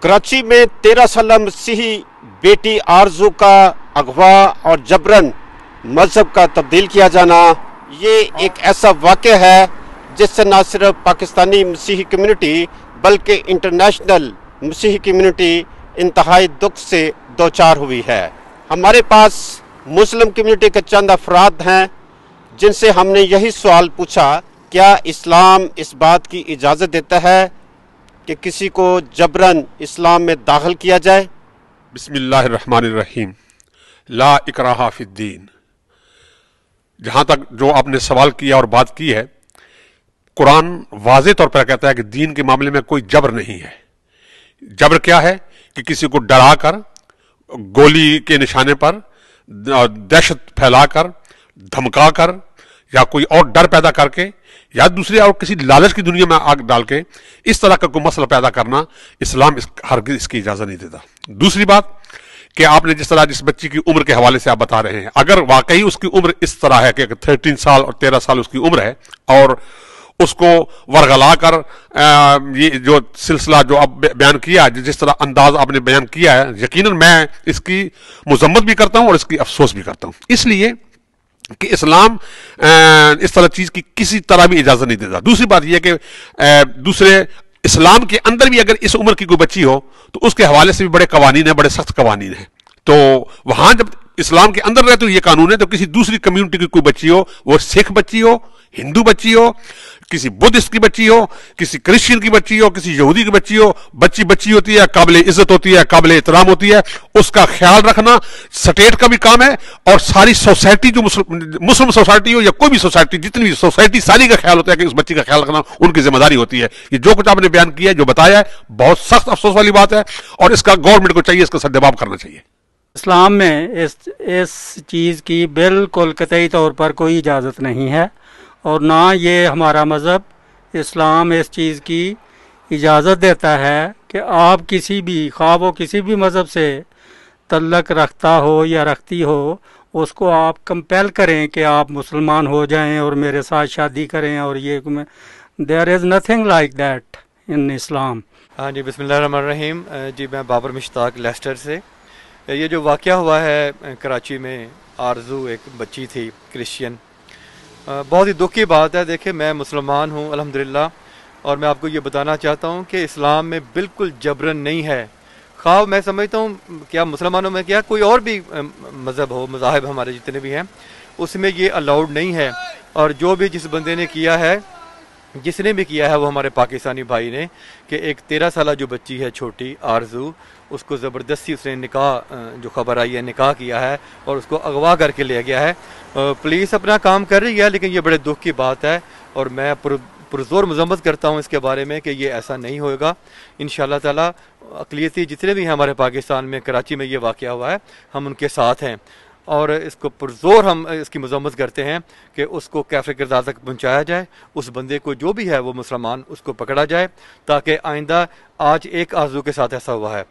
कराची में 13 साला मसीही बेटी आरजू का अगवा और जबरन मजहब का तब्दील किया जाना, ये एक ऐसा वाक़या है जिससे न सिर्फ पाकिस्तानी मसीही कम्युनिटी बल्कि इंटरनेशनल मसीही कम्युनिटी इंतहाई दुख से दोचार हुई है। हमारे पास मुस्लिम कम्युनिटी के चंद अफराद हैं जिनसे हमने यही सवाल पूछा, क्या इस्लाम इस बात की इजाज़त देता है कि किसी को जबरन इस्लाम में दाखिल किया जाए? बिस्मिल्लाहिर्रहमानिर्रहीम, ला इकराहा फिद्दीन। जहाँ तक जो आपने सवाल किया और बात की है, कुरान वाज़े तौर पर कहता है कि दीन के मामले में कोई जबर नहीं है। जबर क्या है कि किसी को डराकर, गोली के निशाने पर दहशत फैलाकर, धमकाकर या कोई और डर पैदा करके या दूसरे और किसी लालच की दुनिया में आग डाल के इस तरह का कोई मसला पैदा करना, इस्लाम हरगिज़ इसकी इजाज़त नहीं देता। दूसरी बात कि आपने जिस तरह जिस बच्ची की उम्र के हवाले से आप बता रहे हैं, अगर वाकई उसकी उम्र इस तरह है कि 13 साल और 13 साल उसकी उम्र है और उसको वरगला कर ये जो सिलसिला जो अब बयान किया, जिस तरह अंदाज आपने बयान किया है, यकीनन मैं इसकी मजम्मत भी करता हूं और इसकी अफसोस भी करता हूं, इसलिए कि इस्लाम इस तरह चीज की किसी तरह भी इजाजत नहीं देता। दूसरी बात यह कि दूसरे इस्लाम के अंदर भी अगर इस उम्र की कोई बच्ची हो तो उसके हवाले से भी बड़े कवानीन है, बड़े सख्त कवानीन है। तो वहां जब इस्लाम के अंदर रहते हो ये कानून है, तो किसी दूसरी कम्युनिटी की कोई बच्ची हो, वो सिख बच्ची हो, हिंदू बच्ची हो, किसी बुद्धिस्ट की बच्ची हो, किसी क्रिश्चियन की बच्ची हो, किसी यहूदी की बच्ची हो, बच्ची होती है, काबिल इज्जत होती है, काबिल एहतराम होती है, उसका ख्याल रखना स्टेट का भी काम है और सारी सोसाइटी जो मुस्लिम सोसाइटी हो या कोई भी सोसाइटी, जितनी भी सोसाइटी, सारी का ख्याल होता है कि उस बच्ची का ख्याल रखना उनकी जिम्मेदारी होती है। ये जो कुछ आपने बयान किया है, जो बताया है, बहुत सख्त अफसोस वाली बात है और इसका गवर्नमेंट को चाहिए, इसका सद्जवाब करना चाहिए। इस्लाम में इस चीज़ की बिल्कुल कतई तौर पर कोई इजाज़त नहीं है और ना ये हमारा मज़हब इस्लाम इस चीज़ की इजाज़त देता है कि आप किसी भी ख्वाह वो किसी भी मज़हब से तल्लक रखता हो या रखती हो, उसको आप कंपेल करें कि आप मुसलमान हो जाएं और मेरे साथ शादी करें, और ये there is nothing like that in Islam. हाँ जी, बिस्मिल्लाहिर्रहमानिर्रहीम। जी मैं बाबर मुश्ताक लेस्टर से। ये जो वाक़या हुआ है कराची में, आरजू एक बच्ची थी क्रिश्चियन, बहुत ही दुख की बात है। देखिए मैं मुसलमान हूँ अल्हम्दुलिल्लाह, और मैं आपको ये बताना चाहता हूँ कि इस्लाम में बिल्कुल जबरन नहीं है। ख्वाह मैं समझता हूँ क्या मुसलमानों में क्या कोई और भी मज़हब हो, मज़ाहिब हमारे जितने भी हैं, उसमें ये अलाउड नहीं है। और जो भी जिस बंदे ने किया है, जिसने भी किया है, वो हमारे पाकिस्तानी भाई ने, कि एक 13 साला जो बच्ची है छोटी आरजू, उसको ज़बरदस्ती उसने निकाह, जो खबर आई है, निकाह किया है और उसको अगवा करके ले गया है। पुलिस अपना काम कर रही है, लेकिन ये बड़े दुख की बात है और मैं पुरज़ोर मज़म्मत करता हूँ इसके बारे में कि ये ऐसा नहीं होगा इंशाअल्लाह ताला। अक़लियती जितने भी हैं हमारे पाकिस्तान में, कराची में ये वाक़या हुआ है, हम उनके साथ हैं और इसको पुरज़ोर हम इसकी मज़म्मत करते हैं कि उसको कैफ़े किरदार तक पहुँचाया जाए, उस बंदे को जो भी है वो मुसलमान, उसको पकड़ा जाए, ताकि आइंदा, आज एक आरज़ू के साथ ऐसा हुआ है,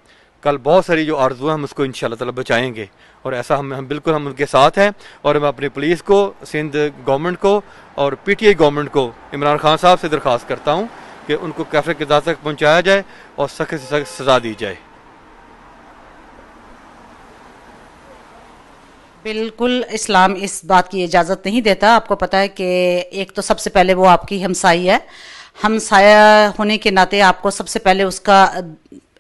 कल बहुत सारी जो आरज़ू हैं हम उसको इंशाअल्लाह ताला बचाएंगे और ऐसा हम बिल्कुल हम उनके साथ हैं। और मैं अपनी पुलिस को, सिंध गवर्नमेंट को और PTI गवर्नमेंट को, इमरान खान साहब से दरख्वास्त करता हूँ कि उनको कैफ़े किरदार तक पहुँचाया जाए और सख्त से सख्त सज़ा दी जाए। बिल्कुल इस्लाम इस बात की इजाज़त नहीं देता। आपको पता है कि एक तो सबसे पहले वो आपकी हमसाई है, हमसाया होने के नाते आपको सबसे पहले उसका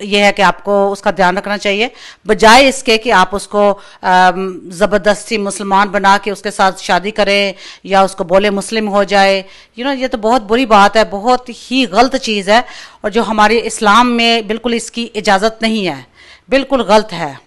यह है कि आपको उसका ध्यान रखना चाहिए, बजाय इसके कि आप उसको ज़बरदस्ती मुसलमान बना के उसके साथ शादी करें या उसको बोले मुस्लिम हो जाए। ये तो बहुत बुरी बात है, बहुत ही गलत चीज़ है और जो हमारे इस्लाम में बिल्कुल इसकी इजाज़त नहीं है, बिल्कुल गलत है।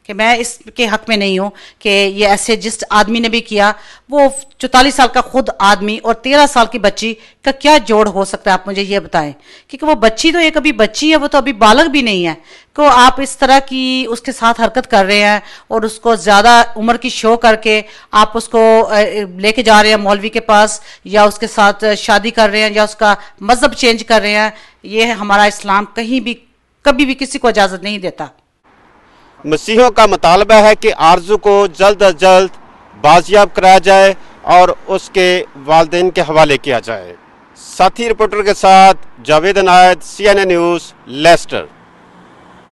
कि मैं इसके हक में नहीं हूँ कि ये ऐसे जिस आदमी ने भी किया, वो 44 साल का खुद आदमी और 13 साल की बच्ची का क्या जोड़ हो सकता है, आप मुझे ये बताएं। क्योंकि वो बच्ची तो एक अभी बच्ची है, वो तो अभी बालग भी नहीं है, तो आप इस तरह की उसके साथ हरकत कर रहे हैं और उसको ज़्यादा उम्र की शो करके आप उसको लेके जा रहे हैं मौलवी के पास, या उसके साथ शादी कर रहे हैं या उसका मज़हब चेंज कर रहे हैं। ये हमारा इस्लाम कहीं भी कभी भी किसी को इजाज़त नहीं देता। मसीहों का मुतालबा है कि आरजू को जल्द अज जल्द बाजियाब कराया जाए और उसके वालिदैन के हवाले किया जाए। साथी रिपोर्टर के साथ Javed Anayat, CNN news, Lester.